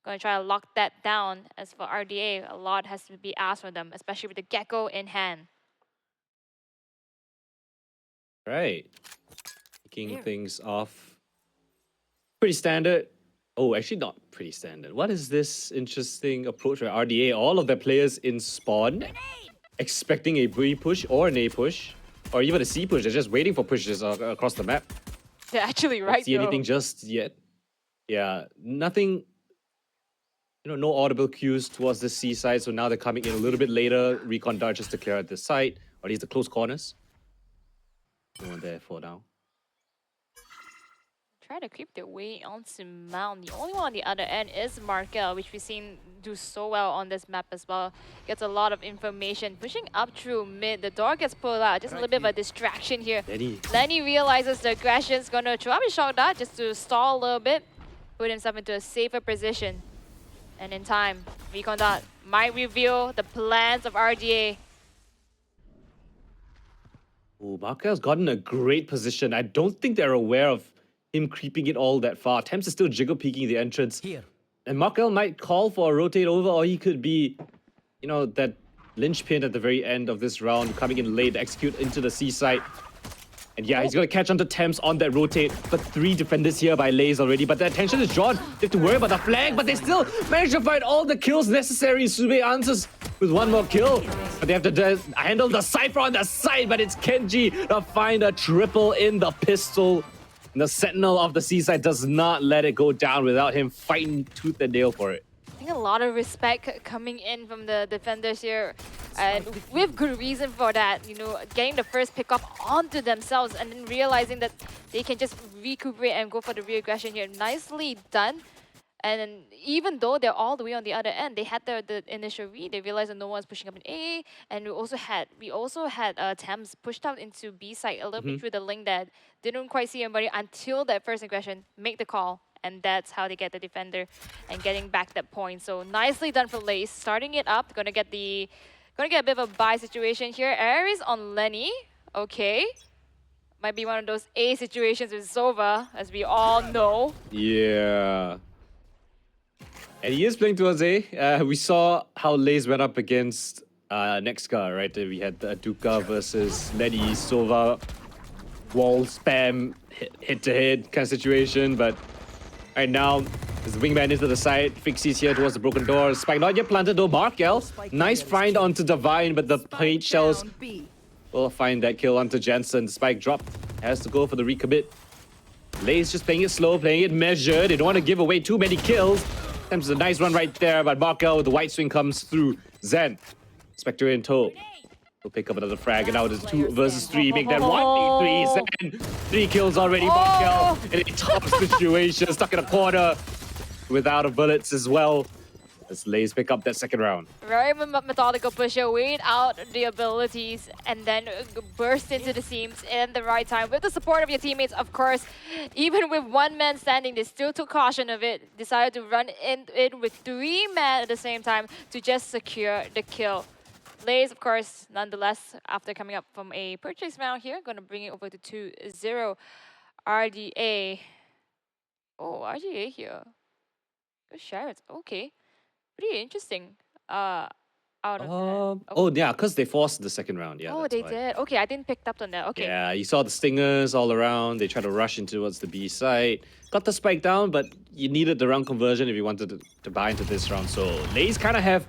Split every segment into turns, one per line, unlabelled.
Gonna try to lock that down. As for RDA, a lot has to be asked for them, especially with the Gecko in hand.
Right. Kicking things off. Pretty standard. Oh, actually not pretty standard. What is this interesting approach by RDA? All of their players in spawn, expecting a B push or an A push, or even a C push. They're just waiting for pushes across the map.
They're actually
Don't
right
see
though.
anything just yet. Yeah, nothing. No audible cues towards the C side. So now they're coming in a little bit later. Recon dart just to clear out the site, or at least the close corners. No one there for now.
Try to creep their way onto Mount. The only one on the other end is Markel, which we've seen do so well on this map as well. Gets a lot of information. Pushing up through mid. The door gets pulled out. Just a little bit of a distraction here. Lenny realizes the aggression's gonna throw up his shock dart just to stall a little bit. Put himself into a safer position. And in time, Recon Dot might reveal the plans of RDA.
Oh, Markel's gotten a great position. I don't think they're aware of him creeping it all that far. Thames is still jiggle peeking the entrance.
Here.
And Markel might call for a rotate over, or he could be, that linchpin at the very end of this round, coming in late, execute into the C side. And yeah, he's gonna catch onto Thames on that rotate. But 3 defenders here by LaZe already. But the attention is drawn. They have to worry about the flag, but they still manage to find all the kills necessary. Sube answers with 1 more kill. But they have to handle the Cypher on the side. But it's Kenji to find a triple in the pistol. And the Sentinel of the Seaside does not let it go down without him fighting tooth and nail for it.
I think a lot of respect coming in from the defenders here. And with good reason for that, getting the first pick up onto themselves and then realizing that they can just recuperate and go for the re-aggression here. Nicely done. And then even though they're all the way on the other end, they had the initial read. They realized that no one's pushing up in A, and we also had Thames pushed out into B side a little bit through the link that didn't quite see anybody until that first aggression. Make the call, and that's how they get the defender and getting back that point. So nicely done for LaZe, starting it up. Gonna get a bit of a buy situation here. Aries on Lenny. Okay. Might be one of those A situations with Sova, as we all know.
Yeah. And he is playing towards A. We saw how LaZe went up against Nexka, right? We had Duka versus Lenny, Sova, wall spam, hit-to-hit kind of situation. But right now, there's the wingman into the side. Fixie's here towards the broken door. Spike not yet planted though. Markel, nice find onto Divine, but the plate shells will find that kill onto Jensen. Spike drop, has to go for the recommit. LaZe just playing it slow, playing it measured. They don't want to give away too many kills. There's a nice run right there, but Markel with the white swing comes through. Zen, Spectre in tow. We'll pick up another frag, and now it is 2 versus 3. Make that 1v3. Zen, 3 kills already. Markel in a tough situation, stuck in a corner without a bullets as well. As LaZe pick up that second round.
Very methodical pusher, wait out the abilities and then burst into the seams in the right time with the support of your teammates, of course. Even with 1 man standing, they still took caution of it, decided to run in with 3 men at the same time to just secure the kill. LaZe, of course, nonetheless, after coming up from a purchase round here, gonna bring it over to 2-0. RDA. Oh, RDA here. Good shares. Okay. Pretty interesting. Out of that.
Oh yeah, because they forced the second round. Yeah.
Oh, they did. Okay, I didn't pick up on that. Okay.
Yeah, you saw the stingers all around. They tried to rush into towards the B side. Got the spike down, but you needed the round conversion if you wanted to buy into this round. So LaZe kind of have,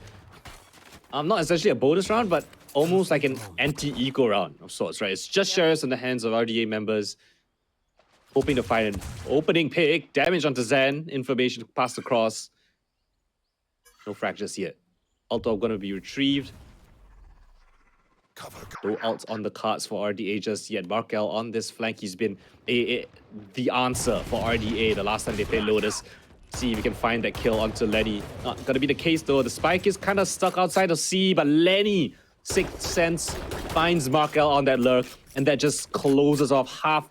not essentially a bonus round, but almost like an anti-eco round of sorts, right? It's just shares in the hands of RDA members, hoping to find an opening pick, damage onto Zen, information passed across. No fractures yet. Alto going to be retrieved. No ults on the cards for RDA just yet. Markel on this flank. He's been the answer for RDA the last time they played Lotus. See if we can find that kill onto Lenny. Not going to be the case though. The spike is kind of stuck outside of C, but Lenny, Sixth Sense, finds Markel on that lurk, and that just closes off half,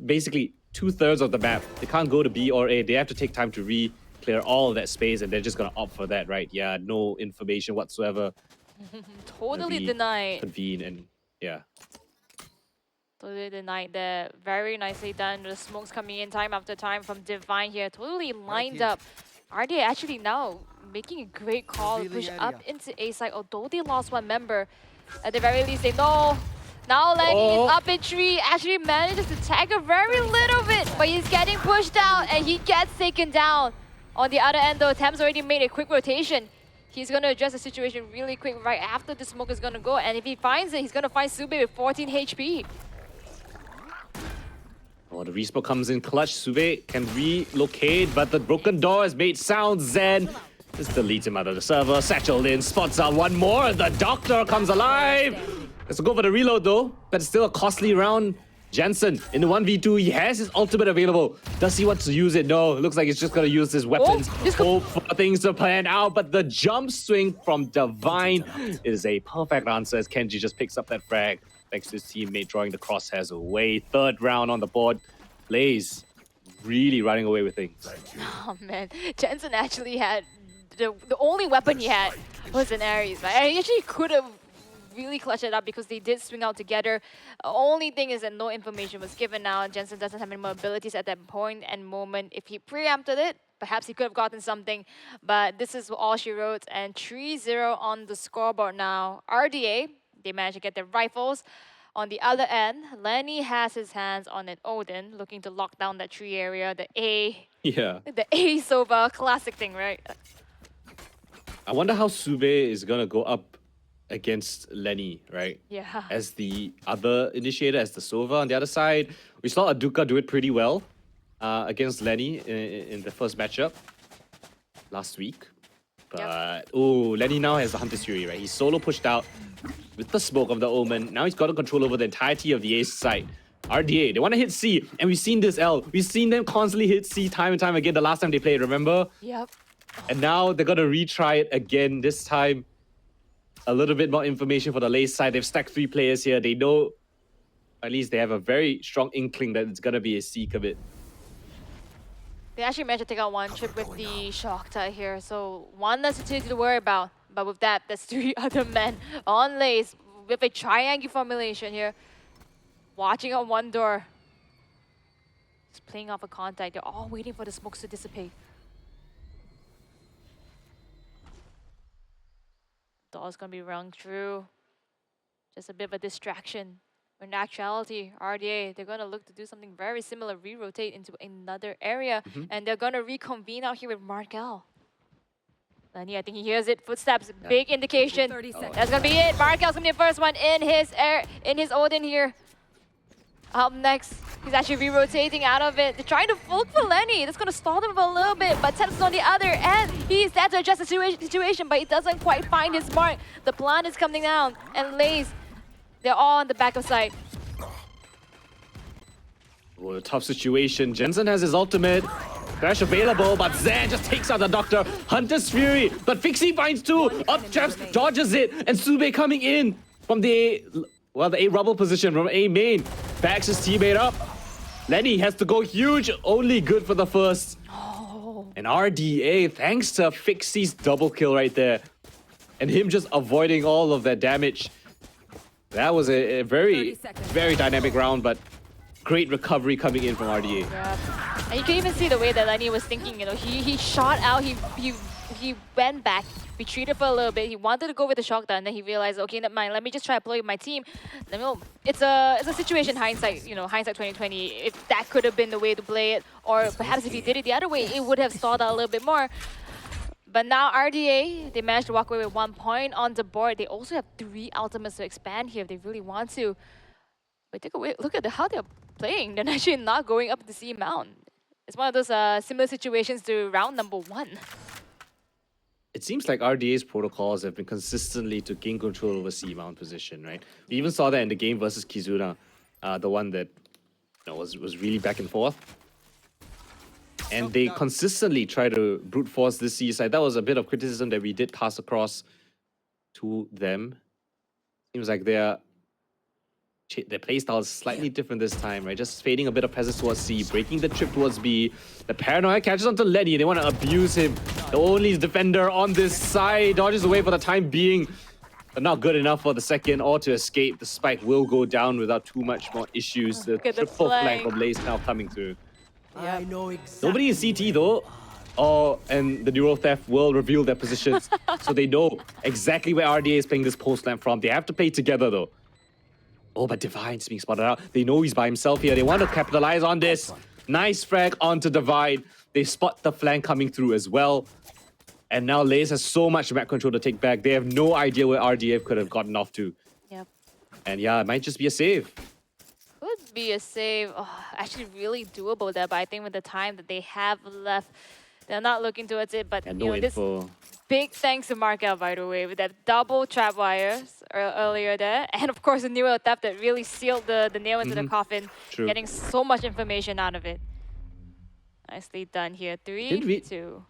basically 2/3 of the map. They can't go to B or A. They have to take time to clear all of that space, and they're just gonna opt for that, right? Yeah, no information whatsoever.
Totally denied.
Convene and yeah.
Totally denied that. Very nicely done. The smokes coming in time after time from Divine here. Totally lined up RDA actually now making a great call to push up into A side, although they lost one member. At the very least, they know. Now Lenny is up in tree, actually manages to tag a very little bit, but he's getting pushed out and he gets taken down. On the other end though, Thames already made a quick rotation. He's going to address the situation really quick right after the smoke is going to go, and if he finds it, he's going to find Sube with 14 HP.
Oh, the respawn comes in clutch. Sube can relocate, but the broken door has made sound. Zen just deletes him out of the server. Satchel in, spots out one more. The doctor comes alive. Let's go for the reload though. But it's still a costly round. Jensen in the 1v2, he has his ultimate available. Does he want to use it? No, it looks like he's just gonna use his weapons. Hope for things to plan out, but the jump swing from Divine is a perfect answer as Kenji just picks up that frag. Thanks to his teammate drawing the crosshairs away. Third round on the board. LaZe really running away with things.
Oh man, Jensen actually had the only weapon he had was an Ares. Right? And he actually could have really clutched it up because they did swing out together. Only thing is that no information was given now. Jensen doesn't have any more abilities at that point and moment. If he preempted it, perhaps he could have gotten something. But this is all she wrote. And 3-0 on the scoreboard now. RDA, they managed to get their rifles. On the other end, Lenny has his hands on an Odin, looking to lock down that tree area. The A Sova, classic thing, right?
I wonder how Sube is gonna go up against Lenny, right?
Yeah.
As the other initiator, as the Sova on the other side. We saw Aduka do it pretty well against Lenny in the first matchup last week. But, Lenny now has the Hunter's Fury, right? He's solo pushed out with the smoke of the Omen. Now he's got control over the entirety of the Ace side. RDA, they want to hit C, and we've seen this L. We've seen them constantly hit C time and time again the last time they played, remember?
Yep.
And now they're gonna retry it again, this time. A little bit more information for the LaZe side. They've stacked 3 players here. They know, at least they have a very strong inkling that it's gonna be a C commit.
They actually managed to take out one trip with the Shockta here, so one less utility to worry about. But with that, there's 3 other men on LaZe with a triangle formulation here. Watching on one door. Just playing off a contact. They're all waiting for the smokes to dissipate. Door's gonna be rung through. Just a bit of a distraction. In actuality, RDA, they're gonna look to do something very similar, re-rotate into another area, and they're gonna reconvene out here with Markel. Lenny, I think he hears it. Footsteps, big indication. That's gonna be it. Markel's gonna be the first one in his Odin here. Up next, he's actually re-rotating out of it. They're trying to look for Lenny. That's gonna stall him for a little bit, but Ted's on the other end. He's there to adjust the situation, but he doesn't quite find his mark. The plant is coming down, and LaZe, they're all on the back of sight.
Oh, a tough situation. Jensen has his ultimate. Crash available, but Zen just takes out the Doctor. Hunter's Fury, but Fixie finds 2. Up traps, dodges it, and Sube coming in from the A rubble position from A main. Backs his teammate up. Lenny has to go huge, only good for the first. And RDA, thanks to Fixie's double kill right there, and him just avoiding all of that damage. That was a very, very dynamic round, but great recovery coming in from RDA.
Yeah. And you can even see the way that Lenny was thinking, you know, he shot out, he went back, retreated for a little bit, he wanted to go with the Shockdown, and then he realized, okay, never mind, let me just try to play with my team. It's a situation hindsight, you know, hindsight 2020, if that could have been the way to play it, or perhaps if he did it the other way, it would have stalled out a little bit more. But now RDA, they managed to walk away with 1 point on the board. They also have 3 ultimates to expand here if they really want to. But take a look at how they're playing. They're actually not going up the C mount. It's one of those similar situations to round number 1.
It seems like RDA's protocols have been consistently to gain control over C mount position, right? We even saw that in the game versus Kizuna, the one that was really back and forth. And they consistently try to brute force this C side. That was a bit of criticism that we did cast across to them. Seems like their playstyle is slightly different this time, right? Just fading a bit of presence towards C, breaking the trip towards B. The paranoia catches onto Lenny. They want to abuse him. The only defender on this side dodges away for the time being, but not good enough for the second or to escape. The spike will go down without too much more issues. The triple flank of LaZe now coming through.
I know exactly.
Nobody in CT though. Oh, and the neural theft will reveal their positions, so they know exactly where RDA is playing this post lamp from. They have to play together though. Oh, but Divine's being spotted out. They know he's by himself here. They want to capitalize on this. Nice frag onto Divine. They spot the flank coming through as well. And now LaZe has so much map control to take back. They have no idea where RDF could have gotten off to.
Yep.
And yeah, it might just be a save.
Could be a save. Oh, actually really doable there, but I think with the time that they have left, they're not looking towards it. But
And
you
no
know, this
info.
big thanks to Markel, by the way, with that double trap wires earlier there. And of course, the neural theft that really sealed the nail into the coffin,
True.
getting so much information out of it. Nicely done here. 3-2.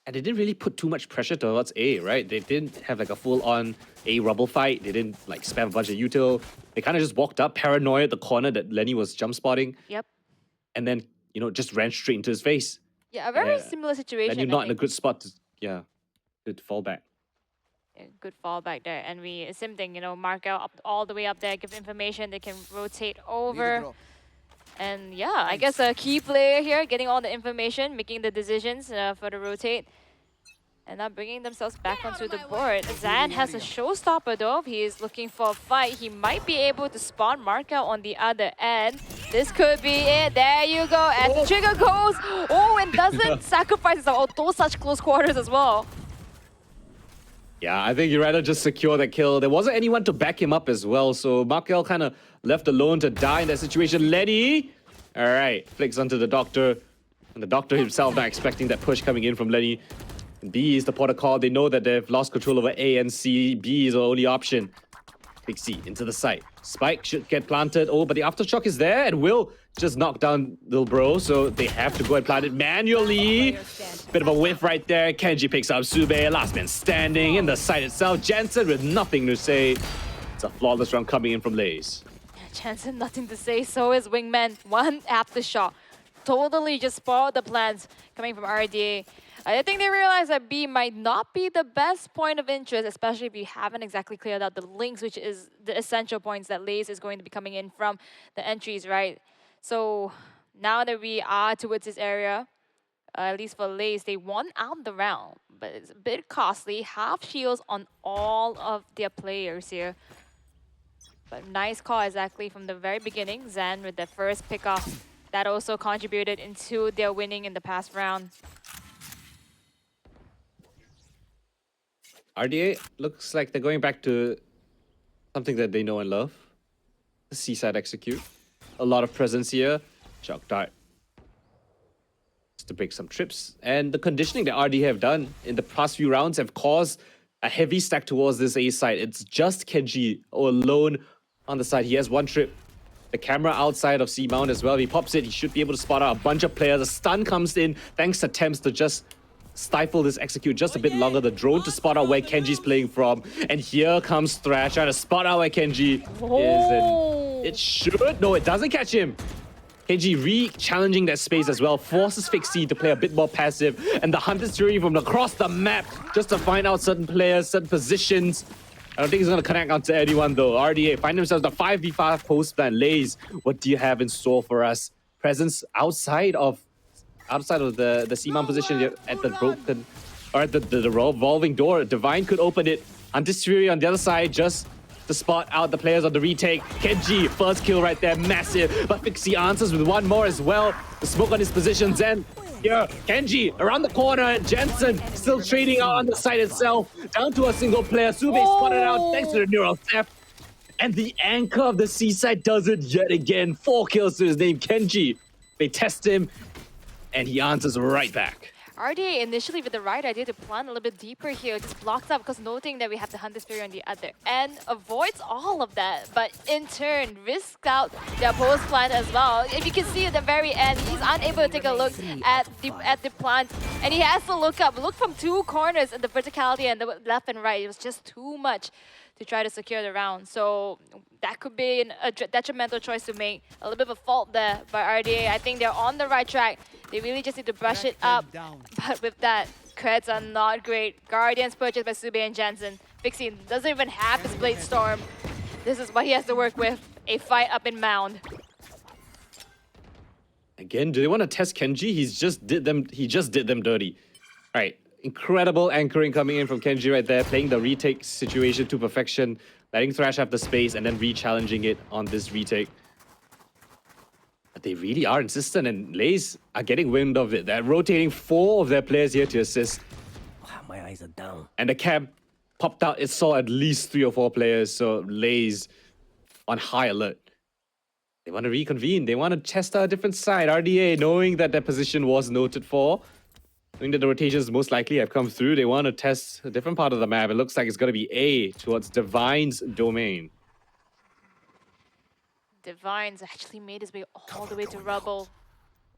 And they didn't really put too much pressure towards A, right? They didn't have like a full-on A rubble fight. They didn't like spam a bunch of util. They kind of just walked up, paranoid at the corner that Lenny was jump spotting.
Yep.
And then, you know, just ran straight into his face.
Yeah, a very similar situation.
And you're not in a good spot to, to fall back.
Yeah, good fall back there. And same thing, you know, Markel up all the way up there, give information, they can rotate over. And yeah, I guess a key player here, getting all the information, making the decisions for the rotate. And now bringing themselves back onto the board. Zan has a showstopper though. He is looking for a fight. He might be able to spawn Markel on the other end. This could be it. There you go. As the trigger goes. Oh, and doesn't sacrifice himself. Although such close quarters as well.
Yeah, I think you'd rather just secure that kill. There wasn't anyone to back him up as well, so Markel kind of left alone to die in that situation. Lenny! Alright, flicks onto the Doctor. And the Doctor himself not expecting that push coming in from Lenny. And B is the protocol. They know that they've lost control over A and C. B is the only option. Big C into the site. Spike should get planted. Oh, but the aftershock is there and will just knock down little bro. So they have to go and plant it manually. Bit of a whiff right there. Kenji picks up Sube. Last man standing in the site itself. Jensen with nothing to say. It's a flawless round coming in from LaZe.
Jensen, nothing to say. So is Wingman. One aftershock. Totally just spoiled the plans coming from RDA. I think they realize that B might not be the best point of interest, especially if you haven't exactly cleared out the links, which is the essential points that LaZe is going to be coming in from the entries, right? So now that we are towards this area, at least for LaZe, they won out the round, but it's a bit costly. Half shields on all of their players here. But nice call exactly from the very beginning. Zan with the first pickoff that also contributed into their winning in the past round.
RDA looks like they're going back to something that they know and love. The seaside execute. A lot of presence here. Shock dart. Just to break some trips. And the conditioning that RDA have done in the past few rounds have caused a heavy stack towards this A side. It's just Kenji alone on the side. He has one trip. The camera outside of C mount as well. If he pops it, he should be able to spot out a bunch of players. A stun comes in thanks to attempts to just stifle this execute just a bit longer. The drone to spot out where Kenji's playing from. And here comes Thrash trying to spot out where Kenji is. And it should. No, it doesn't catch him. Kenji re-challenging that space as well. Forces Fixie to play a bit more passive. And the Hunter's Fury from across the map just to find out certain players, certain positions. I don't think he's going to connect onto anyone though. RDA find themselves the 5v5 post plan. LaZe, what do you have in store for us? Presence outside of the C-mount position at the broken, or at the revolving door. Divine could open it. Hunter's Fury on the other side just to spot out the players on the retake. Kenji, first kill right there, massive. But Fixie answers with one more as well. The smoke on his position. Zen, here, Kenji around the corner, and Jensen still trading out on the side itself. Down to a single player. Sube spotted out thanks to the neural theft. And the anchor of the seaside does it yet again. 4 kills to his name, Kenji. They test him, and he answers right back.
RDA initially with the right idea to plant a little bit deeper here, just blocks up because noting that we have the Hunter's Fury on the other end, avoids all of that, but in turn risks out their post plant as well. If you can see at the very end, he's unable to take a look at the plant, and he has to look from 2 corners in the verticality and the left and right. It was just too much to try to secure the round. So that could be a detrimental choice to make. A little bit of a fault there by RDA. I think they're on the right track. They really just need to brush it up. But with that, creds are not great. Guardians purchased by Sube and Jensen. Fixie doesn't even have his Blade Storm. This is what he has to work with. A fight up in Mound.
Again, do they want to test Kenji? He just did them dirty. All right, incredible anchoring coming in from Kenji right there, playing the retake situation to perfection, letting Thrash have the space and then re-challenging it on this retake. But they really are insistent, and LaZe are getting wind of it. They're rotating 4 of their players here to assist.
My eyes are down.
And the camp popped out, it saw at least 3 or 4 players, so LaZe on high alert. They want to reconvene. They want to test out a different side. RDA, knowing that their position was noted for, knowing that the rotations most likely have come through, they want to test a different part of the map. It looks like it's going to be A towards Divine's domain.
Divine's actually made his way all the way to Rubble.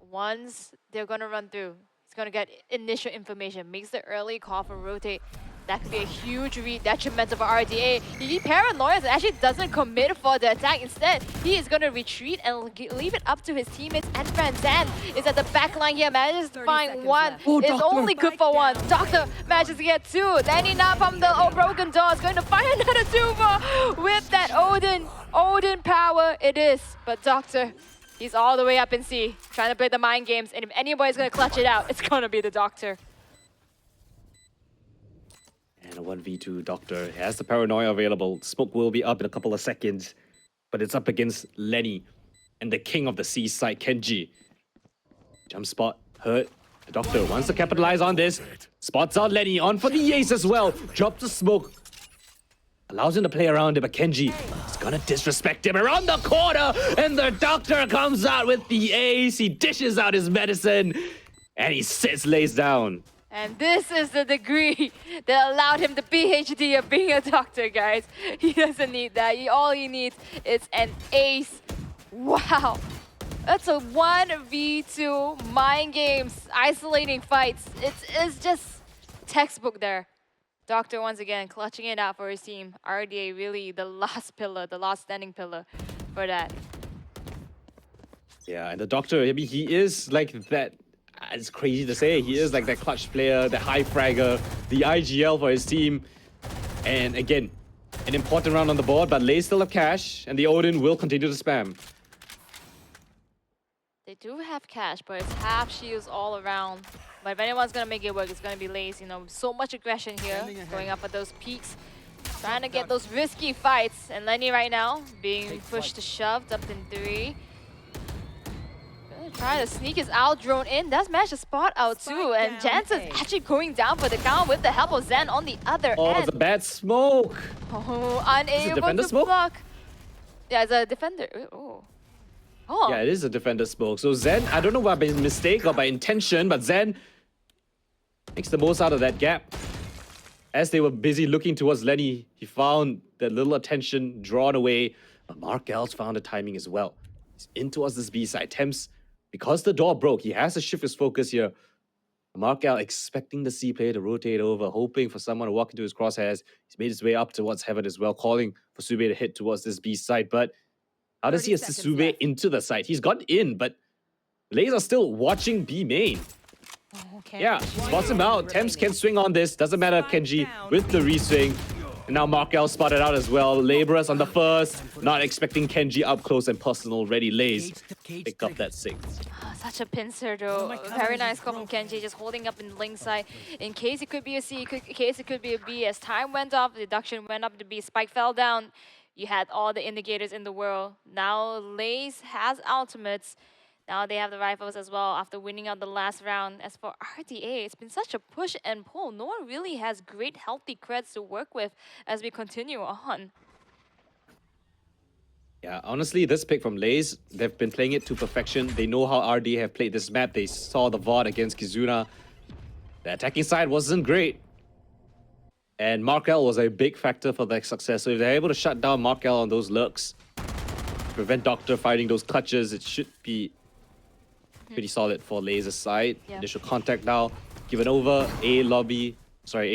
Once they're going to run through, he's going to get initial information, makes the early call for rotate. That could be a huge detrimental for RDA. He paranoias and actually doesn't commit for the attack. Instead, he is going to retreat and leave it up to his teammates and friends. Zan is at the back line here, manages to find 1. It's only good for 1. Doctor manages to get 2. Lenny now from the broken door is going to find another 2 for with that Odin power it is. But Doctor, he's all the way up in C, trying to play the mind games. And if anybody's going to clutch it out, it's going to be the Doctor.
And a 1v2 Doctor has the paranoia available. Smoke will be up in a couple of seconds, but it's up against Lenny and the king of the seaside, Kenji. Jump spot, hurt. The Doctor wants to capitalize on this. Spots out Lenny, on for the ace as well. Drops the smoke. Allows him to play around it, but Kenji is gonna disrespect him around the corner, and the Doctor comes out with the ace. He dishes out his medicine, and he sits LaZe down.
And this is the degree that allowed him the PhD of being a doctor, guys. He doesn't need that. All he needs is an ace. Wow. That's a 1v2 mind games, isolating fights. It's just textbook there. Doctor once again clutching it out for his team. RDA really the last pillar, the last standing pillar for that.
Yeah, and the Doctor, I mean, he is like that. It's crazy to say. He is like that clutch player, the high fragger, the IGL for his team. And again, an important round on the board, but LaZe still have cash, and the Odin will continue to spam.
They do have cash, but it's half shields all around. But if anyone's gonna make it work, it's gonna be LaZe. You know, so much aggression here, going up at those peaks, trying to get those risky fights. And Lenny right now being pushed to shoved up in 3. Trying to sneak his out drone in. That's managed to spot out too. And Jansen's actually going down for the count with the help of Zen on the other end.
Oh, it's a bad smoke.
Oh, unable to
smoke?
block. Yeah, it's a defender. Oh. Oh.
Yeah, it is a defender smoke. So Zen, I don't know by mistake or by intention, but Zen makes the most out of that gap. As they were busy looking towards Lenny, he found that little attention drawn away. But Mark Els found the timing as well. He's in towards this B side. Temps, because the door broke, he has to shift his focus here. Mark El expecting the C player to rotate over, hoping for someone to walk into his crosshairs. He's made his way up towards Heaven as well, calling for Sube to hit towards this B side. But how does he assist Sube into the side? He's got in, but LaZe are still watching B main.
Okay.
Yeah, spots him out. Temps can swing on this. Doesn't matter, Kenji with the reswing. And now Mark El spotted out as well. Laborers on the first. Not expecting Kenji up close and personal already. LaZe pick up that 6th.
Such a pincer though. Very nice call from Kenji, just holding up in link side. In case it could be a C, in case it could be a B. As time went off, the deduction went up to B. Spike fell down. You had all the indicators in the world. Now LaZe has ultimates. Now they have the rifles as well after winning out the last round. As for RDA, it's been such a push and pull. No one really has great healthy creds to work with as we continue on.
Yeah, honestly, this pick from LaZe, they've been playing it to perfection. They know how RDA have played this map. They saw the VOD against Kizuna. The attacking side wasn't great. And Markel was a big factor for their success. So if they're able to shut down Markel on those lurks, prevent Doctor fighting those clutches, it should be pretty solid for LaZe's side.
Yeah.
Initial contact now, given over A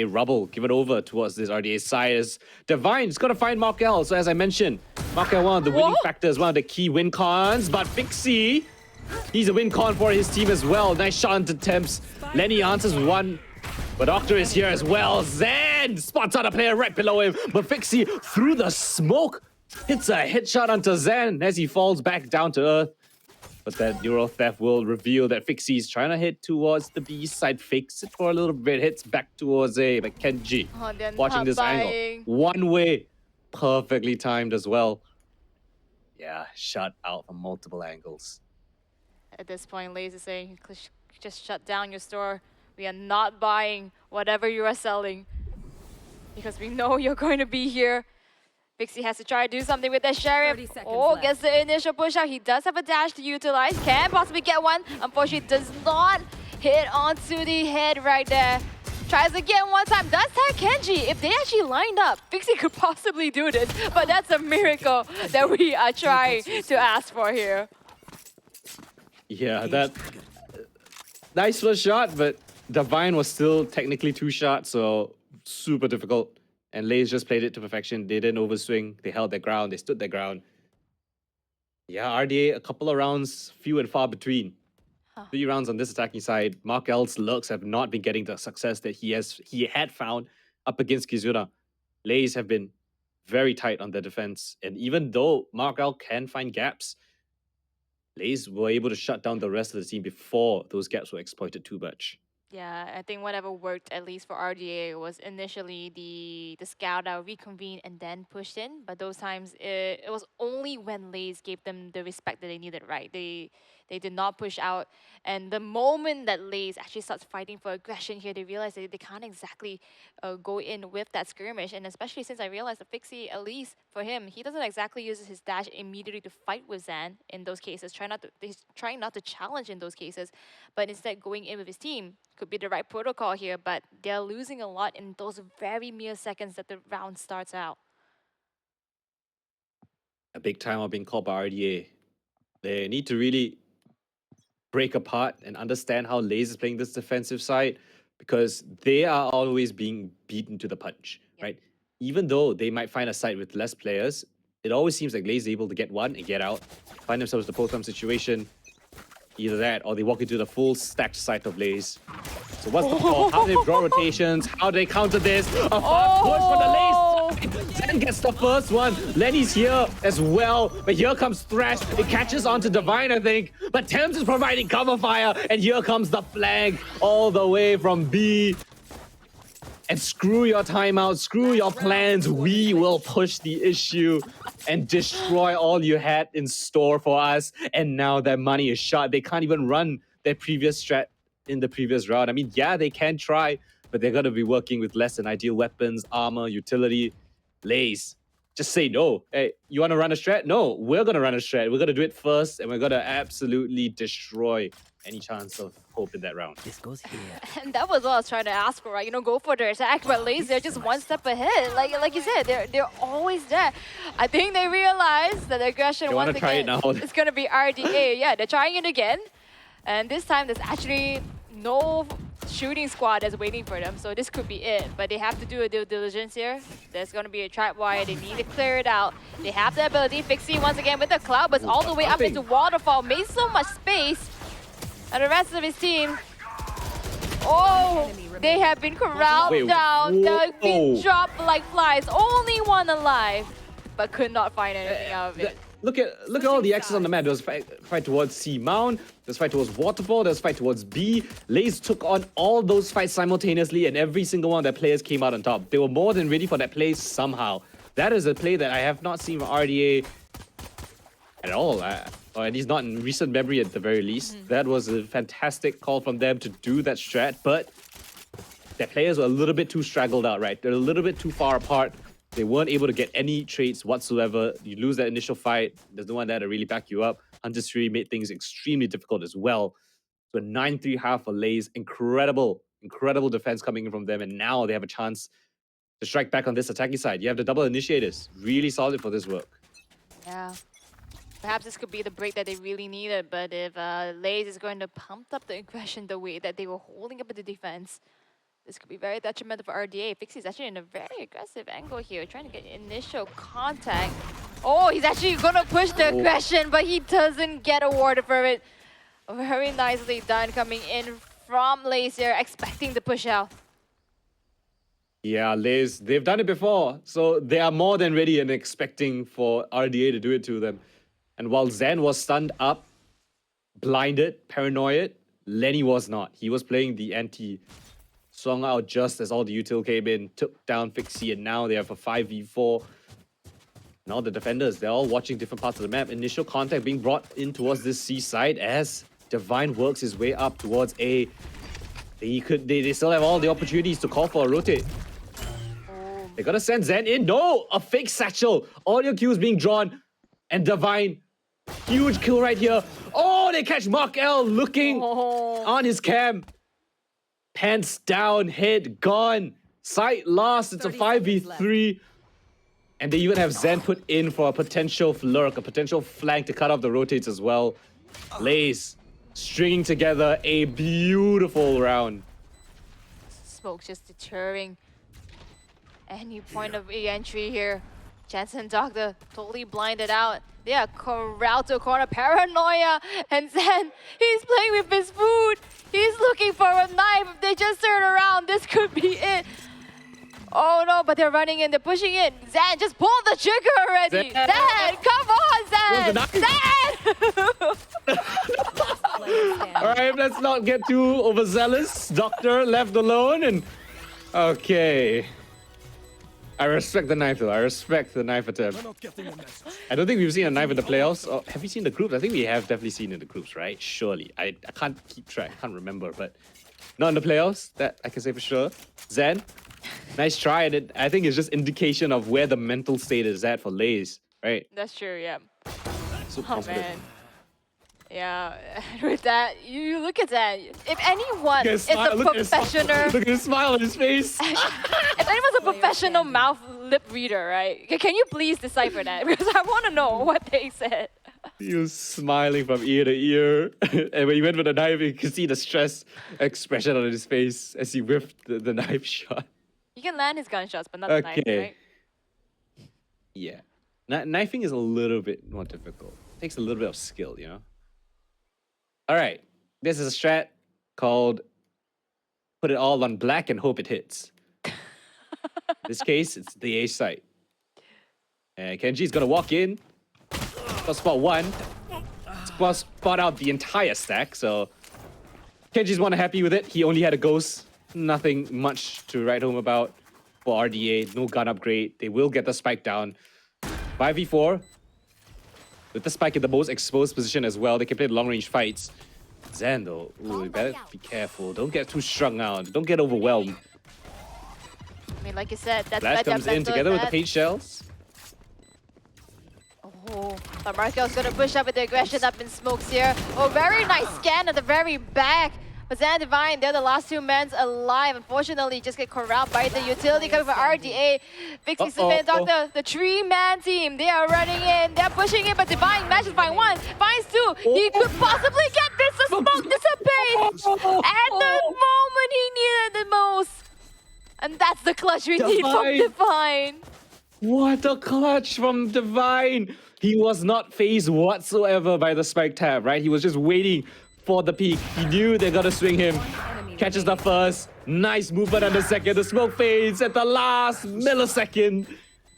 Rubble, given over towards this RDA side as Divine's got to find Markel. So as I mentioned, Markel, one of the winning factors, one of the key win cons, but Fixie, he's a win con for his team as well. Nice shot into Temps. Lenny answers with 1. But Doctor is here as well. Zen spots out a player right below him. But Fixie, through the smoke, hits a headshot onto Zen as he falls back down to earth. But that neural theft will reveal that Fixie's trying to hit towards the B side, fix it for a little bit, hits back towards A, but Kenji
Oh, they're
watching
not
this angle.
buying.
One way, perfectly timed as well. Yeah, shut out from multiple angles.
At this point, LaZe is saying, just shut down your store. We are not buying whatever you are selling. Because we know you're going to be here. Vixie has to try to do something with that Sheriff.
30 seconds
Oh,
left.
gets the initial push out. He does have a dash to utilize. Can possibly get one. Unfortunately, does not hit onto the head right there. Tries again one time. Does tag Kenji. If they actually lined up, Vixie could possibly do this. But that's a miracle that we are trying to ask for here.
Yeah, that nice first shot, but Divine was still technically 2 shots, so super difficult. And LaZe just played it to perfection. They didn't overswing. They held their ground. They stood their ground. Yeah, RDA, a couple of rounds, few and far between. 3 rounds on this attacking side. Mark L's lurks have not been getting the success that he had found up against Kizuna. LaZe have been very tight on their defense. And even though Mark L can find gaps, LaZe were able to shut down the rest of the team before those gaps were exploited too much.
Yeah, I think whatever worked, at least for RDA, was initially the scout out, reconvene, and then pushed in. But those times, it was only when LaZe gave them the respect that they needed, right? They did not push out. And the moment that LaZe actually starts fighting for aggression here, they realize that they can't exactly go in with that skirmish. And especially since I realized that Fixie, at least for him, he doesn't exactly use his dash immediately to fight with Zan in those cases. He's trying not to challenge in those cases, but instead going in with his team. Could be the right protocol here, but they're losing a lot in those very mere seconds that the round starts out.
A big timeout being called by RDA. They need to really break apart and understand how LaZe is playing this defensive side, because they are always being beaten to the punch, right? Even though they might find a side with less players, it always seems like LaZe is able to get one and get out, find themselves in the post-time situation. Either that, or they walk into the full stacked side of LaZe. So what's the call? How do they draw rotations? How do they counter this? A fast push for the LaZe. Zen gets the first one. Lenny's here as well. But here comes Thresh. It catches onto Divine, I think. But Thames is providing cover fire. And here comes the flag all the way from B. And screw your timeout, screw your plans. We will push the issue and destroy all you had in store for us. And now their money is shot. They can't even run their previous strat in the previous round. I mean, yeah, they can try, but they're going to be working with less than ideal weapons, armor, utility. LaZe, just say no. Hey, you want to run a strat? No, we're going to run a strat. We're going to do it first, and we're going to absolutely destroy any chance of hope in that round.
This goes here.
And that was what I was trying to ask for, right? You know, go for the attack, but LaZe, they're just one step ahead. Like you said, they're always there. I think they realize that the aggression
They wanna
once
try it
again
now.
is going to be RDA. Yeah, they're trying it again. And this time, there's actually no shooting squad that's waiting for them, so this could be it. But they have to do a due diligence here. There's going to be a trap wire. They need to clear it out. They have the ability. Fixie once again with the cloud, but all the way up into Waterfall. Made so much space. And the rest of his team, oh, they have been corralled
Wait,
down. They've been
whoa.
dropped like flies. Only one alive, but could not find anything out of it.
Look at all the X's on the map. There was fight towards C Mount, there's fight towards Waterfall, there's fight towards B. LaZe took on all those fights simultaneously, and every single one of their players came out on top. They were more than ready for that play somehow. That is a play that I have not seen from RDA at all, or at least not in recent memory at the very least. That was a fantastic call from them to do that strat, but their players were a little bit too straggled out, right? They're a little bit too far apart. They weren't able to get any trades whatsoever. You lose that initial fight. There's no one there to really back you up. Hunter's Fury made things extremely difficult as well. So 9-3 half for LaZe. Incredible defense coming in from them. And now they have a chance to strike back on this attacking side. You have the double initiators. Really solid for this work.
Yeah. Perhaps this could be the break that they really needed, but if LaZe is going to pump up the aggression the way that they were holding up at the defense, this could be very detrimental for RDA. Fixie's actually in a very aggressive angle here, trying to get initial contact. Oh, he's actually going to push the aggression, but he doesn't get awarded for it. Very nicely done coming in from LaZe here, expecting the push out.
Yeah, LaZe, they've done it before. So they are more than ready and expecting for RDA to do it to them. And while Zen was stunned up, blinded, paranoid. Lenny was not. He was playing the anti. Swung out just as all the util came in, took down Fixie, and now they have a 5v4. Now the defenders, they're all watching different parts of the map. Initial contact being brought in towards this C side as Divine works his way up towards A. They still have all the opportunities to call for a rotate. They're gonna send Zen in. No! A fake satchel. Audio cues being drawn. And Divine, huge kill right here. Oh, they catch Mark L looking on his cam. Pants down, head gone. Sight lost. It's a 5v3. And they even have Zen put in for a potential lurk, a potential flank to cut off the rotates as well. LaZe stringing together a beautiful round.
Smoke's just deterring any point of re-entry here. Jensen Doctor totally blinded out. They are corralled to a corner. Paranoia. And Zen, he's playing with his food. He's looking for a knife. If they just turn around, this could be it. Oh no, but they're running in. They're pushing in. Zen, just pull the trigger already. Zen, come on, Zen. Zen!
All right, let's not get too overzealous. Doctor left alone and... Okay. I respect the knife though. I respect the knife attempt. I don't think we've seen a knife in the playoffs. Oh, have we seen the groups? I think we have definitely seen in the groups, right? Surely. I can't keep track. I can't remember, but not in the playoffs. That I can say for sure. Zen, nice try. And I think it's just indication of where the mental state is at for LaZe, right?
That's true, yeah.
So
Oh
confident.
man. Yeah, with that, you look at that. If anyone is a professional,
Look at his smile on his face.
if anyone's a professional mouth lip reader, right? Can you please decipher that? Because I want to know what they said.
He was smiling from ear to ear. And when he went for the knife, you could see the stress expression on his face as he whiffed the knife shot.
He can land his gunshots, but not the knife, right?
Yeah. Knifing is a little bit more difficult. It takes a little bit of skill, you know? All right. This is a strat called put it all on black and hope it hits. In this case, it's the A site. And Kenji's gonna walk in. Spot one. Spot out the entire stack, so Kenji's one happy with it. He only had a ghost. Nothing much to write home about for RDA. No gun upgrade. They will get the spike down. 5v4. With the spike in the most exposed position as well, they can play long-range fights. Zen, though, ooh, you better be careful. Don't get too strung out. Don't get overwhelmed.
I mean, like you said, that's
Flash
better
comes in together with the paint shells.
Oh, but Markel's gonna push up with the aggression up in smokes here. Oh, very nice scan at the very back. But Zen Divine, they're the last two men alive. Unfortunately, just get corralled by the utility coming from RDA. Vixie, Subin, Doctor, the three-man team. They are running in. They're pushing in, but Divine matches find one, finds two. He could possibly get this. The smoke dissipates at the moment he needed the most. And that's the clutch we need from Divine.
What a clutch from Divine. He was not phased whatsoever by the spike tab, right? He was just waiting for the peak. He knew they're gonna swing him. Catches the first. Nice movement on the second. The smoke fades at the last millisecond.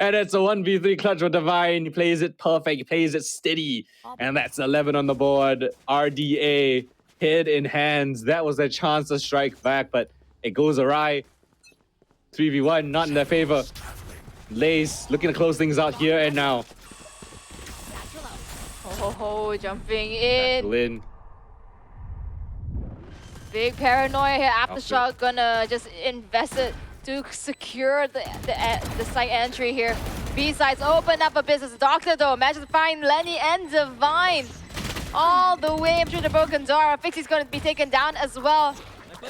And it's a 1v3 clutch for Divine. He plays it perfect. He plays it steady. And that's 11 on the board. RDA, head in hands. That was their chance to strike back, but it goes awry. 3v1, not in their favor. LaZe looking to close things out here and now.
Oh, jumping in.
Lin.
Big paranoia here. Aftershock gonna just invest it to secure the site entry here. B sides open up a business. Doctor though manages to find Lenny and Divine all the way up through the broken door. Fixie's gonna be taken down as well.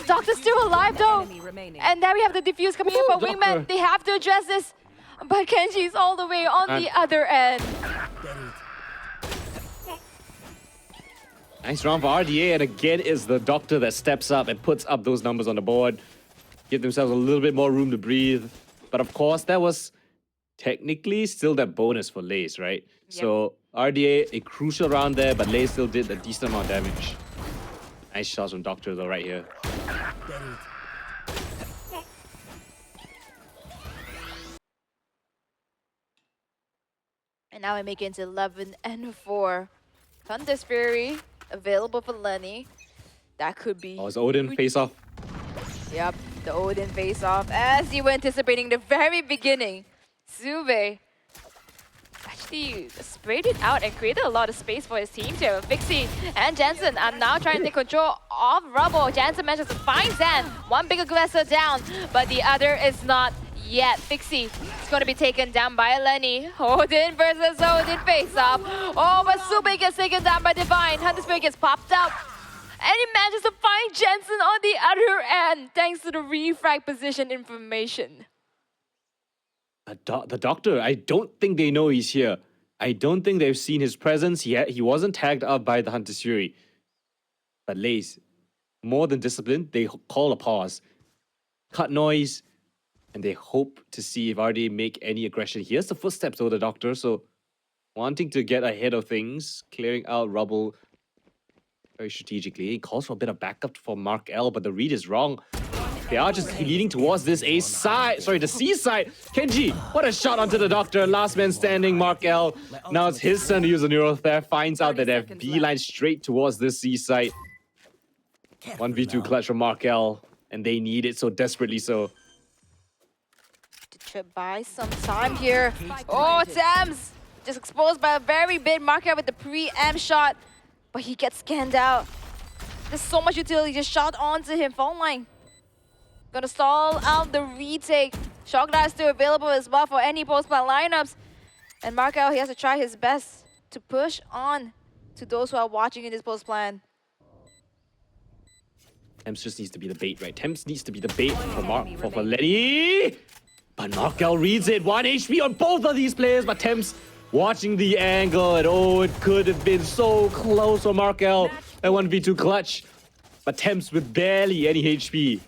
Doctor's still alive though. And then we have the defuse coming in from Wingman. They have to address this. But Kenji's all the way on the other end.
Nice round for RDA, and again is the Doctor that steps up and puts up those numbers on the board. Give themselves a little bit more room to breathe. But of course, that was technically still that bonus for LaZe, right? Yep. So RDA, a crucial round there, but LaZe still did a decent amount of damage. Nice shots from Doctor though right here.
And now we make it into 11 and 4. Thunder's Fury available for Lenny. That could be.
Oh, it's Odin face off.
Yep, the Odin face-off. As you were anticipating the very beginning, Zube actually sprayed it out and created a lot of space for his team here. Vixie and Jensen are now trying to take control of Rubble. Jensen manages to find Zan. One big aggressor down, but the other is not yet. Vixie is going to be taken down by Lenny. Odin versus Odin face-off. Oh, but Zube gets taken down by Divine. Hunter Spirit gets popped up. And he manages to find Jensen on the other end, thanks to the refrag position information.
The doctor, I don't think they know he's here. I don't think they've seen his presence. He wasn't tagged up by the Hunter's Fury. But LaZe, more than disciplined, they call a pause. Cut noise, and they hope to see if RDA make any aggression. Here's the footsteps of the doctor, so wanting to get ahead of things, clearing out Rubble very strategically. He calls for a bit of backup for Mark L, but the read is wrong. They are just leading towards this A side, sorry, the C side. Kenji, what a shot onto the doctor. Last man standing, Mark L. Now it's his turn to use a neural theft. Finds out that they have beeline straight towards this C side. 1v2 clutch from Mark L, and they need it so desperately so.
To trip by some time here. Oh, Tams just exposed by a very big marker with the pre-am shot, but he gets scanned out. There's so much utility just shot onto him. Phone line. Gonna stall out the retake. Shock Dart is still available as well for any post-plan lineups. And Markel, he has to try his best to push on to those who are watching in this post-plan.
Temps just needs to be the bait, right? Temps needs to be the bait for Lenny. But Markel reads it. 1 HP on both of these players, but Temps watching the angle, and oh, it could have been so close for Markel at 1v2 clutch. But Temps with barely any HP.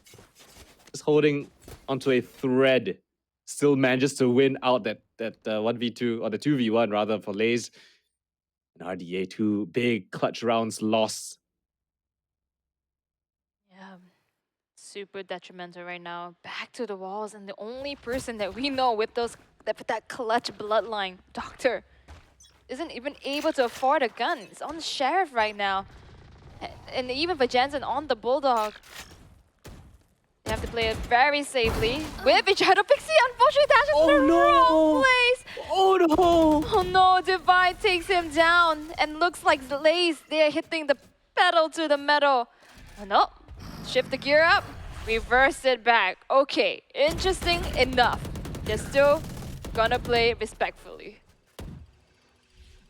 Just holding onto a thread. Still manages to win out that 1v2, or the 2v1 rather, for LaZe. And RDA, 2 big clutch rounds lost.
Yeah, super detrimental right now. Back to the walls, and the only person that we know with that clutch bloodline, Doctor, isn't even able to afford a gun. It's on the Sheriff right now. And even for Jensen on the Bulldog. They have to play it very safely with each other. Pixie unfortunately dashes in the wrong place.
Oh no!
Oh no, Divine takes him down and looks like LaZe. They're hitting the pedal to the metal. Oh no, shift the gear up, reverse it back. Okay, interesting enough. They're still gonna play respectfully.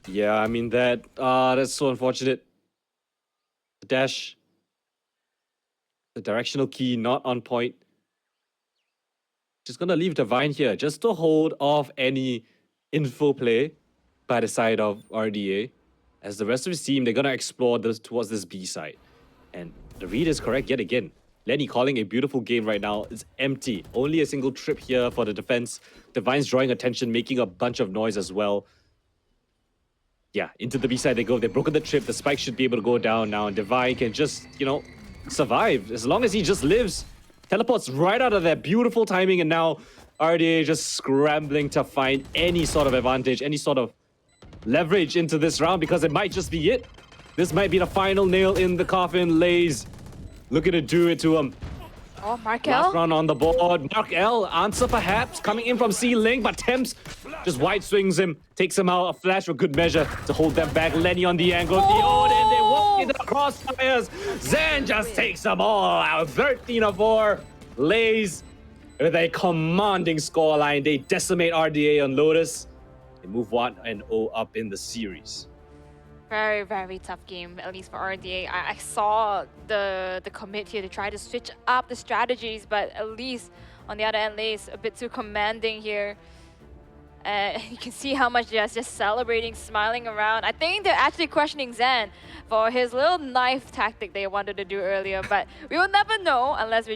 Yeah, I mean that's so unfortunate. The dash. The directional key not on point. Just gonna leave Divine here just to hold off any info play by the side of RDA. As the rest of his team, they're gonna explore towards this B side. And the read is correct yet again. Lenny calling a beautiful game right now. It's empty. Only a single trip here for the defense. Divine's drawing attention, making a bunch of noise as well. Yeah, into the B side they go. They've broken the trip. The spike should be able to go down now. And Divine can just, survive. As long as he just lives. Teleports right out of there. Beautiful timing. And now RDA just scrambling to find any sort of advantage, any sort of leverage into this round, because it might just be it. This might be the final nail in the coffin. LaZe looking to do it to him.
Oh, Markel.
Last round on the board. Mark L, answer perhaps, coming in from C-Link, but Temps just wide swings him, takes him out. A flash for good measure to hold them back. Lenny on the angle.
Oh!
The Odin, they walk into the crossfires. Zan just takes them all out. 13-4. LaZe with a commanding scoreline. They decimate RDA on Lotus. They move 1-0 up in the series.
Very, very tough game, at least for RDA. I saw the commit here to try to switch up the strategies, but at least on the other end, LaZe a bit too commanding here. You can see how much they're just celebrating, smiling around. I think they're actually questioning Zan for his little knife tactic they wanted to do earlier, but we will never know unless we